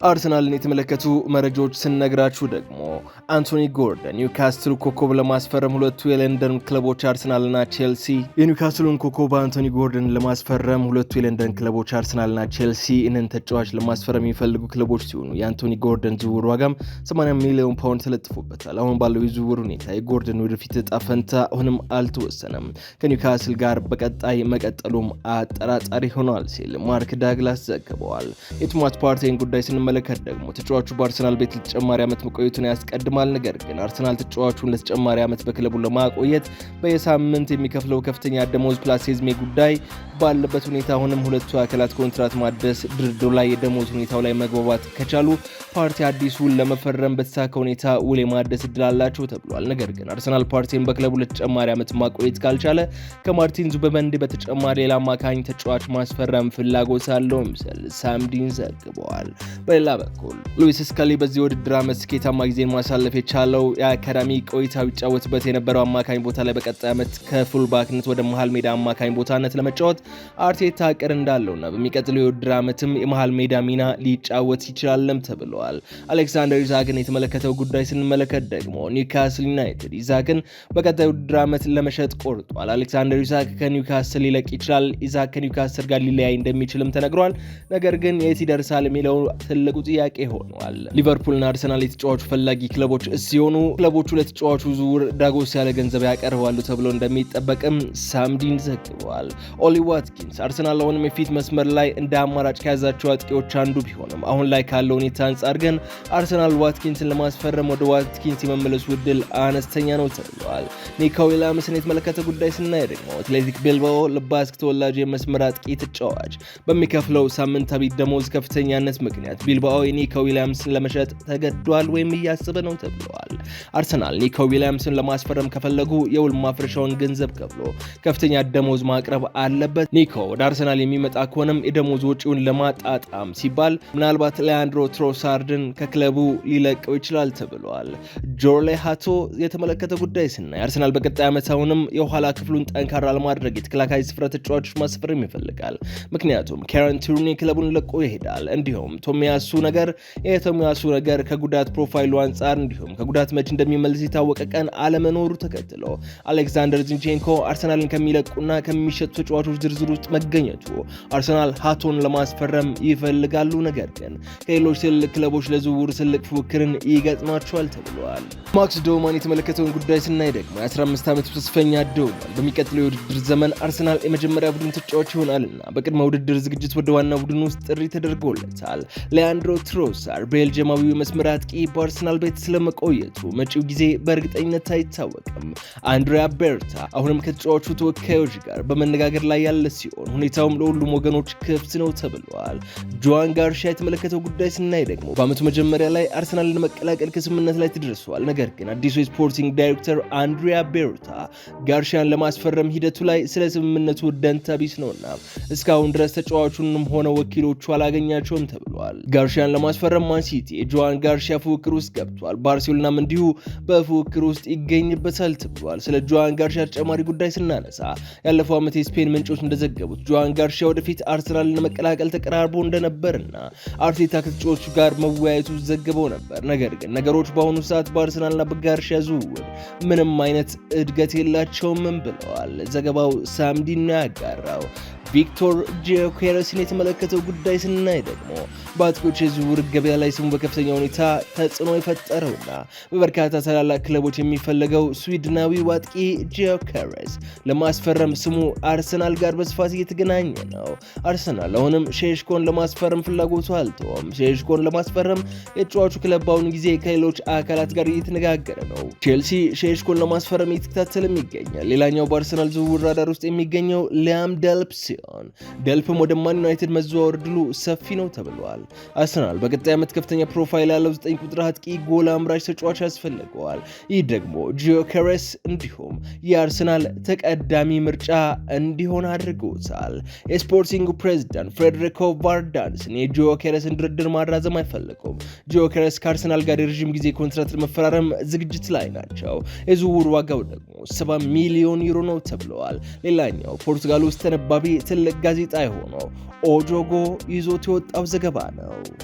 አርሰናልን የተመለከቱ መረጃዎች ስንነግራችሁ ደግሞ አንቶኒ ጎርደን ኒውካስትል ኮከብ ለማስፈረም ሁለቱ የለንደን ክለቦች አርሰናልና ቼልሲ የኒውካስትሉን ኮከብ አንቶኒ ጎርደን ለማስፈረም ሁለቱ የለንደን ክለቦች አርሰናልና ቼልሲ እነን ተጫዋች ለማስፈረም የሚፈልጉ ክለቦች ሲሆኑ የአንቶኒ ጎርደን ዝውውር ዋጋም 80 ሚሊዮን ፓውንድ ተለጥፎበታል። አሁን ባለው የዝውውር ሁኔታ የጎርደን ወደፊት ዕጣ ፈንታ አሁንም አልተወሰነም። ከኒውካስትል ጋር በቀጣይ መቀጠሉም አጠራጣሪ ሆኗል ሲል ማርክ ዳግላስ ዘግበዋል። የቶማስ ፓርቴይን ጉዳይ መለከት ደግሞ ተጫዋቹ በአርሰናል ቤት ለተጨማሪ ዓመት መቆየቱን ያስቀድማል። ነገር ግን አርሰናል ተጫዋቹን ለተጨማሪ ዓመት በክለቡ ለማቆየት በየሳምንት የሚከፍለው ከፍተኛ ደሞዝ ፕላስ የዝሜ ጉዳይ ባለበት ሁኔታ አሁንም ሁለቱ አካላት ኮንትራት ማደስ ድርድሩ ላይ የደሞዝ ሁኔታው ላይ መግባባት ከቻሉ ፓርቲ አዲስ ውል ለመፈረም በተሳካ ሁኔታ ውል የማደስ እድል አላቸው ተብሏል። ነገር ግን አርሰናል ፓርቲን በክለቡ ለተጨማሪ ዓመት ማቆየት ካልቻለ ከማርቲን ዙበመንዲ በተጨማሪ ሌላ አማካኝ ተጫዋች ማስፈረም ፍላጎት አለው ምስል ሳምዲን ዘግበዋል። በሌላ በኩል ሉዊስ ስካሊ በዚህ ውድድር ዓመት ስኬታማ ጊዜን ማሳለፍ የቻለው የአካዳሚ ቆይታው ይጫወትበት የነበረው አማካኝ ቦታ ላይ በቀጣይ ዓመት ከፉልባክነት ወደ መሃል ሜዳ አማካኝ ቦታነት ለመጫወት አርቴታ እቅድ እንዳለውና በሚቀጥለው የውድድር ዓመትም የመሃል ሜዳ ሚና ሊጫወት ይችላልም ተብለዋል። አሌክሳንደር ኢዛክን የተመለከተው ጉዳይ ስንመለከት ደግሞ ኒውካስል ዩናይትድ ኢዛክን በቀጣይ ውድድር ዓመት ለመሸጥ ቆርጧል። አሌክሳንደር ኢዛክ ከኒውካስል ሊለቅ ይችላል። ኢዛክ ከኒውካስል ጋር ሊለያይ እንደሚችልም ተነግሯል። ነገር ግን የት ይደርሳል የሚለው ትልቁ ጥያቄ ሆኗል። ሊቨርፑልና አርሰናል የተጫዋቹ ፈላጊ ክለቦች ሲሆኑ ክለቦቹ ለተጫዋቹ ዝውውር ዳጎስ ያለ ገንዘብ ያቀርባሉ ተብሎ እንደሚጠበቅም ሳምዲን ዘግበዋል። ኦሊ ዋትኪንስ አርሰናል አሁንም የፊት መስመር ላይ እንደ አማራጭ ከያዛቸው አጥቂዎች አንዱ ቢሆንም አሁን ላይ ካለው ሁኔታ አንጻር ግን አርሰናል ዋትኪንስን ለማስፈረም ወደ ዋትኪንስ የመመለሱ ዕድል አነስተኛ ነው ተብሏል። ኒኮ ዊሊያምስን የተመለከተ ጉዳይ ስናይ ደግሞ አትሌቲክ ቤልባኦ ለባስክ ተወላጅ የመስመር አጥቂ ተጫዋች በሚከፍለው ሳምንታዊ ደሞዝ ከፍተኛነት ምክንያት ቢልባኦ ኒኮ ዊሊያምስን ለመሸጥ ተገዷል ወይም እያሰበ ነው ተብሏል። አርሰናል ኒኮ ዊሊያምስን ለማስፈረም ከፈለጉ የውል ማፍረሻውን ገንዘብ ከፍሎ ከፍተኛ ደሞዝ ማቅረብ አለበት። ኒኮ ወደ አርሰናል የሚመጣ ከሆነም የደሞዝ ወጪውን ለማጣጣም ሲባል ምናልባት ሊያንድሮ ትሮሳርድን ከክለቡ ሊለቀው ይችላል ተብሏል። ጆርሌ ሃቶ የተመለከተ ጉዳይ ስናይ አርሰናል በቀጣይ ዓመት አሁንም የኋላ ክፍሉን ጠንካራ ለማድረግ የተከላካይ ስፍራ ተጫዋቾች ማስፈረም ይፈልጋል። ምክንያቱም ካረን ቱርኒ ክለቡን ለቆ ይሄዳል። እንዲሁም ቶሚያሱ ነገር ከጉዳት ፕሮፋይሉ አንጻር እንዲሁም ከጉዳት መች እንደሚመልስ የታወቀ ቀን አለመኖሩ ተከትሎ አሌክሳንደር ዚንቼንኮ አርሰናልን ከሚለቁና ከሚሸጡ ተጫዋቾች ዝርዝር ውስጥ መገኘቱ አርሰናል ሃቶን ለማስፈረም ይፈልጋሉ። ነገር ግን ከሌሎች ትልቅ ክለቦች ለዝውውር ትልቅ ፉክክርን ይገጥማቸዋል ተብሏል። ማክስ ዶማን የተመለከተውን ጉዳይ ስናይ ደግሞ የ15 ዓመቱ ተስፈኛ ዶማን በሚቀጥለው የውድድር ዘመን አርሰናል የመጀመሪያ ቡድን ተጫዋች ይሆናልና በቅድመ ውድድር ዝግጅት ወደ ዋና ቡድን ውስጥ ጥሪ ተደርጎለታል። ሊያንድሮ ትሮሳር ቤልጅየማዊው መስመር አጥቂ በአርሰናል ቤት ስለመቆየቱ መጪው ጊዜ በእርግጠኝነት አይታወቅም። አንድሪያ ቤርታ አሁንም ከተጫዋቹ ተወካዮች ጋር በመነጋገር ላይ ያለ ሲሆን ሁኔታውም ለሁሉም ወገኖች ክፍት ነው ተብሏል። ጆዋን ጋርሺያ የተመለከተው ጉዳይ ስናይ ደግሞ በዓመቱ መጀመሪያ ላይ አርሰናልን ለመቀላቀል ከስምምነት ላይ ተደርሷል። ነገር ግን አዲሱ የስፖርቲንግ ዳይሬክተር አንድሪያ ቤርታ ጋርሺያን ለማስፈረም ሂደቱ ላይ ስለ ስምምነቱ ደንታ ቢስ ነውና እስካሁን ድረስ ተጫዋቹንም ሆነ ወኪሎቹ አላገኛቸውም ተብሏል። ጋርሺያን ለማስፈረም ማንሲቲ የጆዋን ጋርሺያ ፉክክር ውስጥ ገብቷል። ባርሴሎናም እንዲሁ በፉክክር ውስጥ ይገኝበታል ተብሏል። ስለ ጆዋን ጋርሺያ ተጨማሪ ጉዳይ ስናነሳ ያለፈው ዓመት የስፔን ምንጮች እንደዘገቡት ጆዋን ጋርሺያ ወደፊት አርሰናልን ለመቀላቀል ተቀራርቦ እንደነበርና አርቴታ ከተጫዋቹ ጋር መወያየቱ ዘግበው ነበር። ነገር ግን ነገሮች በአሁኑ ሰዓት በአርሰናልና በጋርሺያ ዝውውር ምንም አይነት እድገት የላቸውም ብለዋል። ዘገባው ሳምዲና ያጋራው። ቪክቶር ጂዮኬረስን የተመለከተው ጉዳይ ስናይ ደግሞ በአጥቂዎች የዝውውር ገበያ ላይ ስሙ በከፍተኛ ሁኔታ ተጽዕኖ የፈጠረውና በበርካታ ታላላቅ ክለቦች የሚፈለገው ስዊድናዊው አጥቂ ጂዮኬረስ ለማስፈረም ስሙ አርሰናል ጋር በስፋት እየተገናኘ ነው። አርሰናል አሁንም ሼሽኮን ለማስፈረም ፍላጎቱ አልተወም። ሼሽኮን ለማስፈረም የተጫዋቹ ክለብ በአሁኑ ጊዜ ከሌሎች አካላት ጋር እየተነጋገረ ነው። ቼልሲ ሼሽኮን ለማስፈረም እየተከታተለም ይገኛል። ሌላኛው በአርሰናል ዝውውር ራዳር ውስጥ የሚገኘው ሊያም ደልፕ ደልፕም ወደ ማን ዩናይትድ መዘዋወር ድሉ ሰፊ ነው ተብሏል። አርሰናል በቀጣይ ዓመት ከፍተኛ ፕሮፋይል ያለው 9 ቁጥር አጥቂ ጎል አምራች ተጫዋች ያስፈልገዋል። ይህ ደግሞ ጂዮኬረስ እንዲሁም የአርሰናል ተቀዳሚ ምርጫ እንዲሆን አድርጎታል። የስፖርቲንግ ፕሬዝዳንት ፍሬድሪኮ ቫርዳንስን የጂዮኬረስን ድርድር ማራዘም አይፈልጉም። ጂዮኬረስ ከአርሰናል ጋር የረዥም ጊዜ ኮንትራት ለመፈራረም ዝግጅት ላይ ናቸው። የዝውውር ዋጋው ደግሞ 70 ሚሊዮን ዩሮ ነው ተብለዋል። ሌላኛው ፖርቱጋል ውስጥ ተነባቢ ትልቅ ጋዜጣ የሆነው ኦጆጎ ይዞት የወጣው ዘገባ ነው።